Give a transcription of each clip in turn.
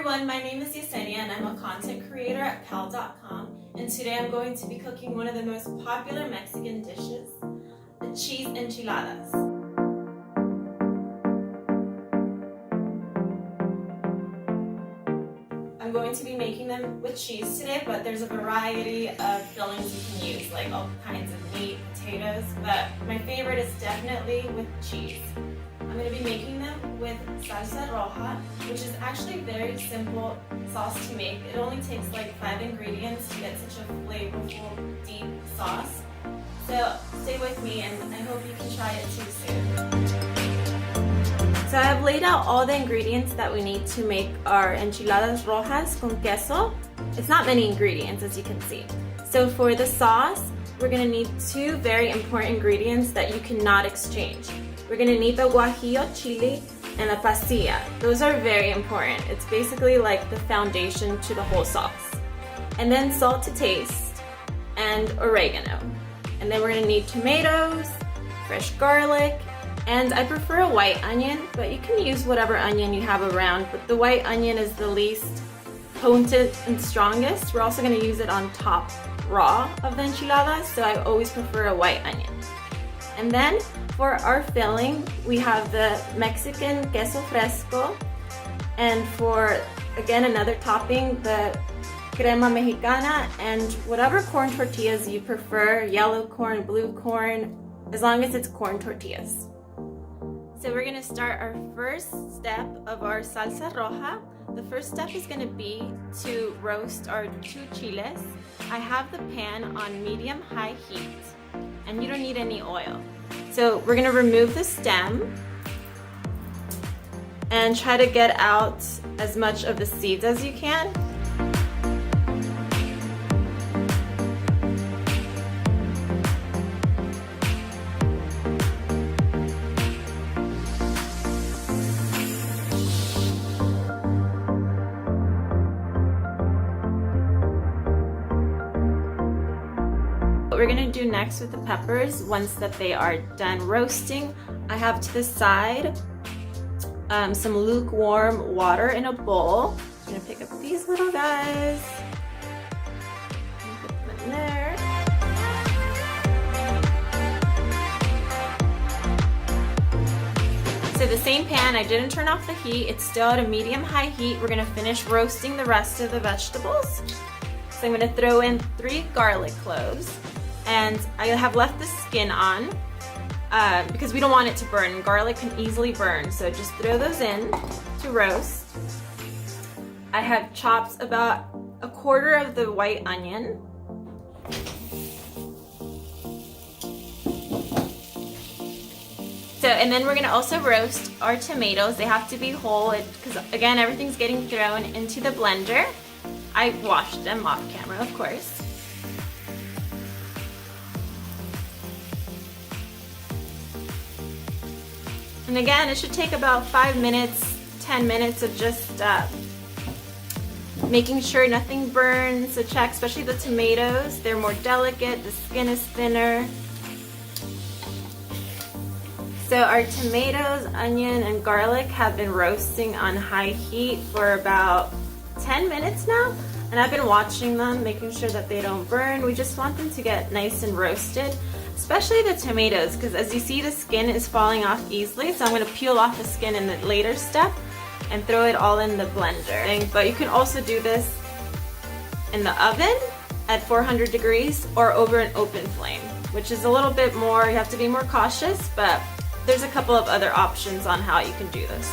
everyone, my name is Yesenia and I'm a content creator at Khal.com, and today I'm going to be cooking one of the most popular Mexican dishes, the cheese enchiladas. I'm going to be making them with cheese today, but there's a variety of fillings you can use, like all kinds of meat, potatoes, but my favorite is definitely with cheese. I'm going to be making them with salsa roja, which is actually a very simple sauce to make. It only takes like 5 ingredients to get such a flavorful, deep sauce. So stay with me and I hope you can try it too soon. So I have laid out all the ingredients that we need to make our enchiladas rojas con queso. It's not many ingredients, as you can see. So for the sauce, we're going to need 2 very important ingredients that you cannot exchange. We're going to need the guajillo chili and the pasilla. Those are very important. It's basically like the foundation to the whole sauce. And then salt to taste and oregano. And then we're going to need tomatoes, fresh garlic, and I prefer a white onion, but you can use whatever onion you have around, but the white onion is the least potent and strongest. We're also going to use it on top raw of the enchiladas, so I always prefer a white onion. And then for our filling, we have the Mexican queso fresco, and for, again, another topping, the crema mexicana, and whatever corn tortillas you prefer, yellow corn, blue corn, as long as it's corn tortillas. So we're going to start our first step of our salsa roja. The first step is going to be to roast our 2 chiles. I have the pan on medium-high heat, and you don't need any oil. So we're going to remove the stem and try to get out as much of the seeds as you can. What we're going to do next with the peppers, once that they are done roasting, I have to the side some lukewarm water in a bowl. I'm going to pick up these little guys and put them in there. So the same pan, I didn't turn off the heat, it's still at a medium-high heat. We're going to finish roasting the rest of the vegetables. So I'm going to throw in 3 garlic cloves. And I have left the skin on because we don't want it to burn. Garlic can easily burn, so just throw those in to roast. I have chopped about 1/4 of the white onion. So, and then we're gonna also roast our tomatoes. They have to be whole because again, everything's getting thrown into the blender. I washed them off camera, of course. And again, it should take about 5 minutes, 10 minutes of just making sure nothing burns. So check, especially the tomatoes, they're more delicate, the skin is thinner. So our tomatoes, onion, and garlic have been roasting on high heat for about 10 minutes now. And I've been watching them, making sure that they don't burn. We just want them to get nice and roasted. Especially the tomatoes, because as you see, the skin is falling off easily, so I'm going to peel off the skin in the later step and throw it all in the blender. But you can also do this in the oven at 400 degrees or over an open flame, which is a little bit more, you have to be more cautious, but there's a couple of other options on how you can do this.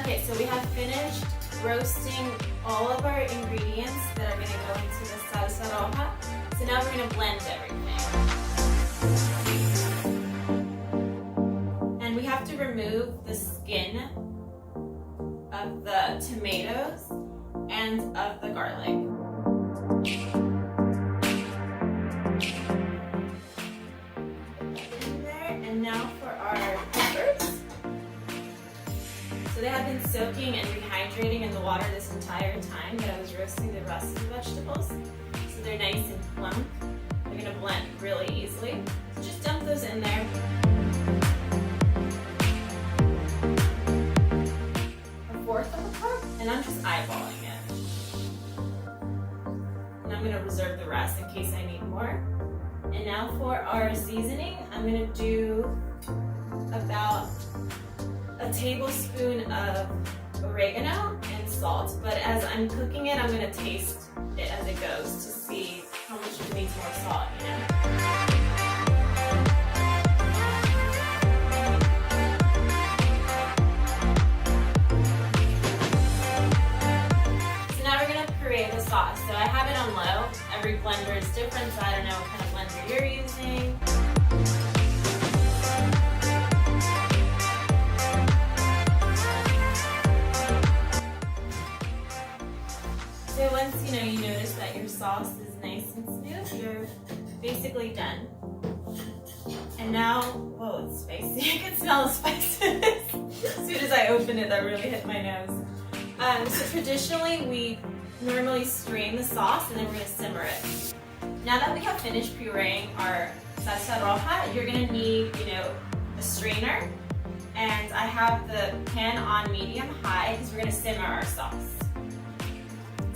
Okay, so we have finished roasting all of our ingredients that are going to go into the salsa roja. So now we're going to blend everything. And we have to remove the skin of the tomatoes and of the garlic. Put that in there. And now for our peppers. So they have been soaking and rehydrating in the water this entire time that I was roasting the rest of the vegetables. So they're nice and plump. They're going to blend really easily. So just dump those in there. And I'm just eyeballing it. And I'm gonna reserve the rest in case I need more. And now for our seasoning, I'm gonna do about a tablespoon of oregano and salt. But as I'm cooking it, I'm gonna taste it as it goes to see how much it needs more salt, you know? The sauce. So I have it on low. Every blender is different, so I don't know what kind of blender you're using. So once you notice that your sauce is nice and smooth, you're basically done. And now, whoa, it's spicy. I can smell the spices. As soon as I opened it, that really hit my nose. So traditionally, we normally strain the sauce and then we're going to simmer it. Now that we have finished pureeing our salsa roja, you're going to need, a strainer. And I have the pan on medium-high because we're going to simmer our sauce.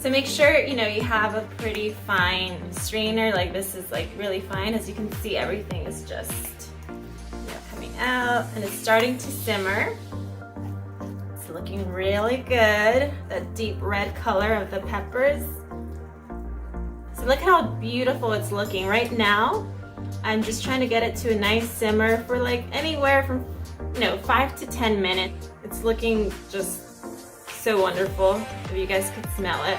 So make sure, you have a pretty fine strainer. Like this is like really fine. As you can see, everything is just, coming out and it's starting to simmer. Looking really good, that deep red color of the peppers. So look at how beautiful it's looking right now. I'm just trying to get it to a nice simmer for like anywhere from 5 to 10 minutes. It's looking just so wonderful, if you guys could smell it.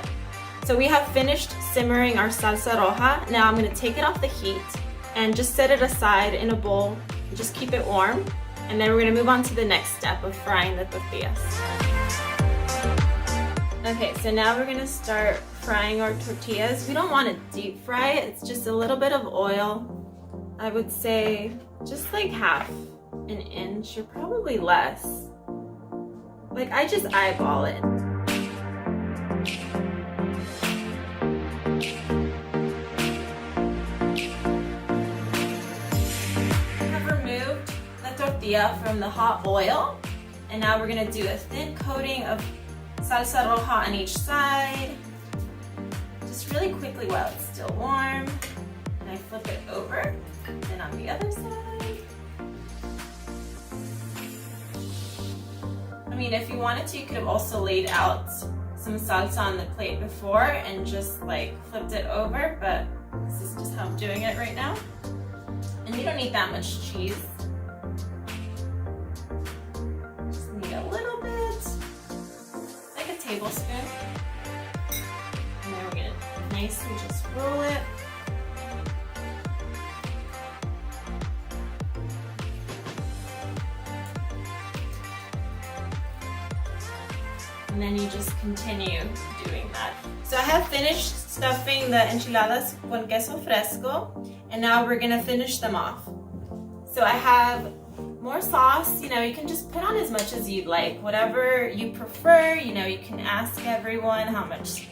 So we have finished simmering our salsa roja. Now I'm going to take it off the heat and just set it aside in a bowl and just keep it warm. And then we're going to move on to the next step of frying the tortillas. Okay, so now we're going to start frying our tortillas. We don't want to deep fry it. It's just a little bit of oil. I would say just like half an inch or probably less. Like I just eyeball it. From the hot oil, and now we're gonna do a thin coating of salsa roja on each side, just really quickly while it's still warm. And I flip it over, and on the other side. I mean, if you wanted to, you could have also laid out some salsa on the plate before and just like flipped it over, but this is just how I'm doing it right now. And you don't need that much cheese. Tablespoon. And then we're going to nicely just roll it. And then you just continue doing that. So I have finished stuffing the enchiladas con queso fresco, and now we're going to finish them off. So I have more sauce, you can just put on as much as you'd like, whatever you prefer. You can ask everyone how much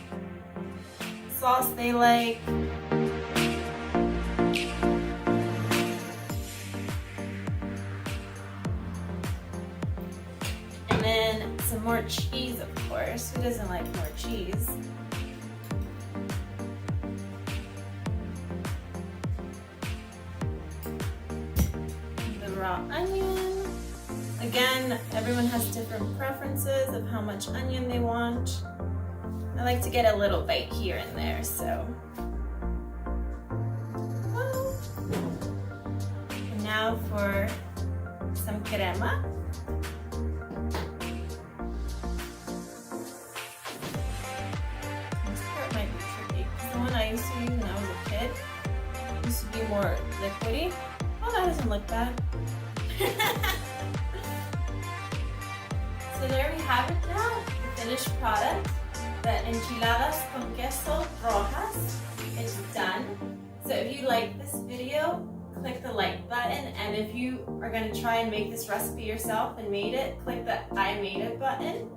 sauce they like. And then some more cheese, of course. Who doesn't like more cheese? Raw onion. Again, everyone has different preferences of how much onion they want. I like to get a little bite here and there, so. And now for some crema. This part might be tricky. The one I used to use when I was a kid used to be more liquidy. Oh, that doesn't look bad. So there we have it now, the finished product, the enchiladas con queso rojas. It's done. So if you like this video, click the like button, and if you are going to try and make this recipe yourself and made it, click the I made it button.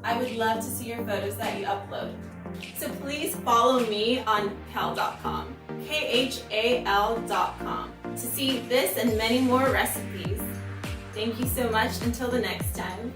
I would love to see your photos that you upload. So please follow me on khal.com, KHAL.com, to see this and many more recipes. Thank you so much. Until the next time.